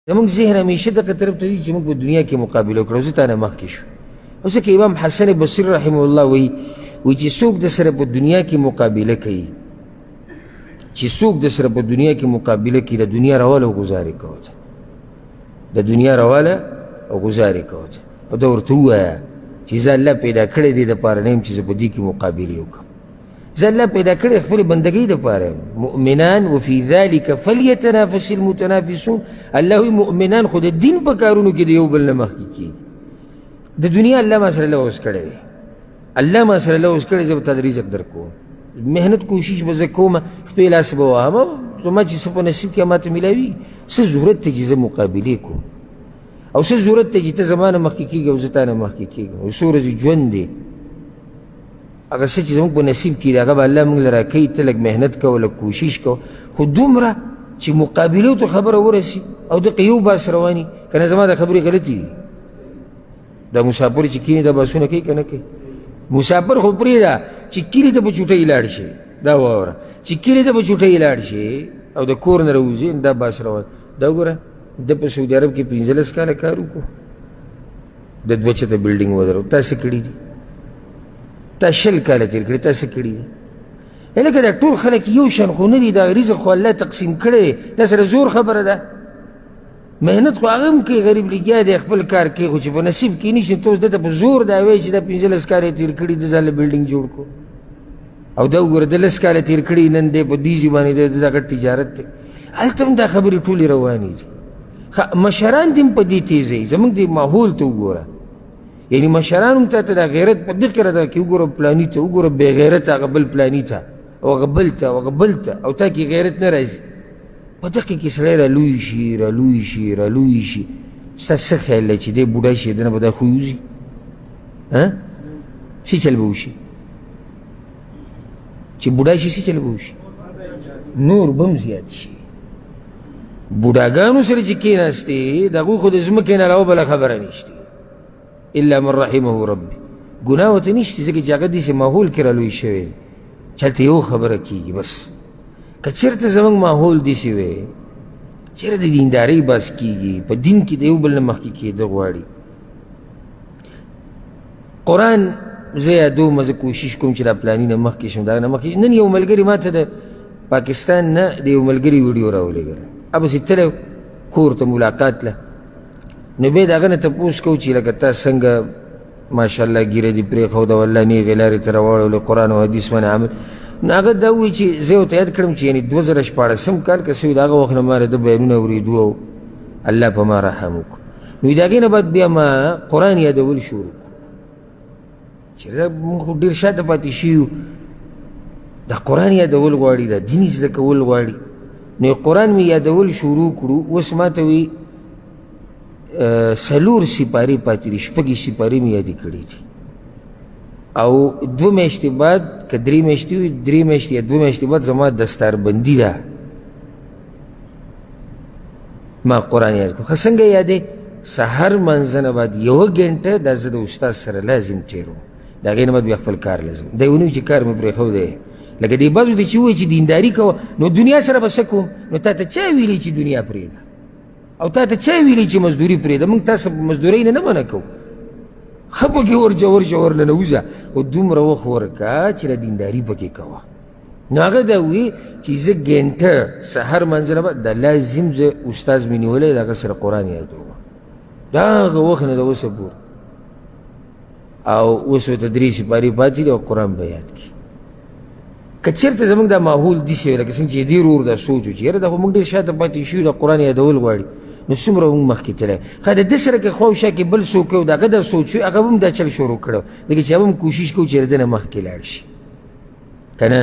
زمونږ ذهن همیشه دغه طرف ته ځي چې موږ په دنیا کې مقابله وکړو، زه تا نه مخکې شو. او ځکه امام حسن بصري رحمه الله وایي چې څوک د سره په دنیا کې مقابله کوي، چې څوک د سره په دنیا کې مقابله کوي، د دنیا راواله او ګزارې کوته، د دنیا راواله او ګزارې کوته، او دا ورته ووایه چې زه الله پیدا کړی دی دپاره نه یم چې زه په دې کې مقابلې وکړم. زه الله پیدا کړی خپلې بندګۍ دپاره یم. مؤمنان وفي ذلك فليتنافس المتنافسون. الله وایي مؤمنان خو د دین په کارونو کې د یو بل نه مخکې کېږي. د دنیا الله ما سره لوز کړی دی، الله ما سره لوز کړی، زه به تا د رزق در کوم، محنت کوشش به زه کوم، خپل لاس به وهم، زما چې څه په نصیب کې ماته میلاوي، څه ضرورت دی چې زه مقابلې کوم، او څه ضرورت دی چې ته زما نه مخکې کېږي او زه تا نه مخکې کېږم. او څو ورځې ژوند دی، هغه څه چې زموږ په نصیب کې دی هغه به الله موږ له راکوي. ته لږ محنت کوه، لږ کوشش کوه، خو دومره چې مقابلو ته خبره ورسي او دقه یو باس رواني. که نه زما د خبرې غلطي دي، دا مسافر چې کیني دا باسونه کوي که نه کوي؟ مسافر خو پرېږده چې کلي ته په چوټۍ لاړ شي، دا واوره، چې کلي ته په چوټۍ لاړ شي او د کور نه راوځي دا باس روان. دا وګوره د په سعودي عرب کې 15 کاله کار وکړو، د 2 چته بلډینګ ودرو. تا څه کړي دي؟ تا 20 کاله تېر کړي، تا څه کړي دي؟ لکه دا ټول خلک یو شان خو نه دي، دا رزق خو الله تقسیم کړی دی، دا سره زور خبره ده. محنت خو هغه هم کوي، غریب لګیا دی خپل کار کوي، خو چې په نصیب کې نشي ته اوس دته په زور دا وایي چې دا 15 کاله یې تېر کړي د ځان له بلډینګ جوړ کړو، او دا وګوره 10 کاله تېر کړي، نن دی په دیزي باندې دا ګډ تجارت دی. هلته هم دا خبرې ټولې روانې دي. مشران دې هم په دې تیزوي، زموږ دې ماحول ته وګوره، یعنی مشران هم تاته دا غیرت په دې کړه ده کې وګوره پلاني ته وګوره، بې غیرت هغه بل پلاني ته او هغه بل ته او هغه بل ته، او تا کې غیرت نه راځي. په دقه کې سړی رالوی شي رالوی شي رالوی شي. ستا څه خیال دی چې دی بوډا شي دنه به دا خو یوځي؟ څه چل به وشي چې بوډا شي؟ څه چل به وشي؟ نور به هم زیات شي. بوډاګانو سره چې کېناستې د هغوی خو د ځمکې نه علاوه بله خبره نشته، الا من رحمه ربي. ګناه ورته نشته ځکه چې هغه داسې ماحول کې رالوی شوی دی چې هلته یو خبره کېږي بس. که چېرته زموږ ماحول داسې وی چېرته د دیندارۍ بحث کېږي، په دین کې د یو بل نه مخکې کېده غواړي. قرآن زه یادوم، زه کوشش کوم چې دا پلاني نه مخکې شم، دا نه مخکې. نن یو ملګري ما ته د پاکستان نه د یو ملګري ویډیو راولېږله، ابسې تللی کور ته ملاقات له، نو بیا د هغه نه تپوس کوو چې لکه تا څنګه ماشاءالله ږیره دې پرېښوده، والله نیغې لارې ته راواړولې، قرآن او حدیث باندې عمل. نو هغه دا ووایي چې زه ورته یاد کړم چې یعنې 2014 کال که څه وي د هغه وخت نه ما د بیانونه اورېدو او الله په ما رحم وکړو. نو د هغې نه بعد بیا ما قرآن یادول شروع کړو چې دا مونږ خو ډېر شاته پاتې شوي یو، دا قرآن یادول غواړي، دا دین زده کول غواړي. نو قرآن مې یادول شروع کړو. اوس ما ته وایي 4 سپارې پاتې دي، 6 سپارې مې یادې کړي دي، او 2 میاشتې بعد که 3 میاشتې وي، 3 میاشتې یا 2 میاشتې بعد زما دستاربندي ده، ما قرآن یاد کړو. ښه څنګه یادې؟ سحر منځه نه بعد 1 ګنټه دا زه د استاد سره لازم تېروم، د هغې نه بعد بیا خپل کار لازم. دی ونه وي چې کار مې پرېښودی، لکه دی بعضو ته چې ووایي چې دینداري کوه، نو دنیا سره به څه کوم؟ نو تا ته چا ویلي چې دنیا پرېږده؟ او تا ته چا ویلي چې مزدوري پرېږده؟ موږ تاسو مزدورۍ نه منع کوو، ښه پکې ورجه ورجه ورله نوځه، خو دومره وخت ورکه چې له دینداري پکې کوه. نو هغه دا وایي چې زه ګنټه سحر منځه نه بعد دا لازم زه استاذ مې نیولی د هغه سره قرآن یادوم، د هغه وخت نه د اوسه پورې. او اوس ورته 3 سپارې پاتې دي او قرآن به یاد کړي. که چېرته زموږ دا ماحول داسې وی لکه څنګه چې دې ورور دا سوچ و چې یاره دا خو موږ ډېر شاته پاتې شوي، دا قرآن یادول غواړي، نو څومره موږ مخکې تللی. ښه د ده سره که خوا او شا کې بل څوک و د هغه دا سوچ وي، هغه به هم دا چل شروع کړی، لکه چې هغه هم کوشش کوو چې د ده نه مخکې لاړ شي که نه.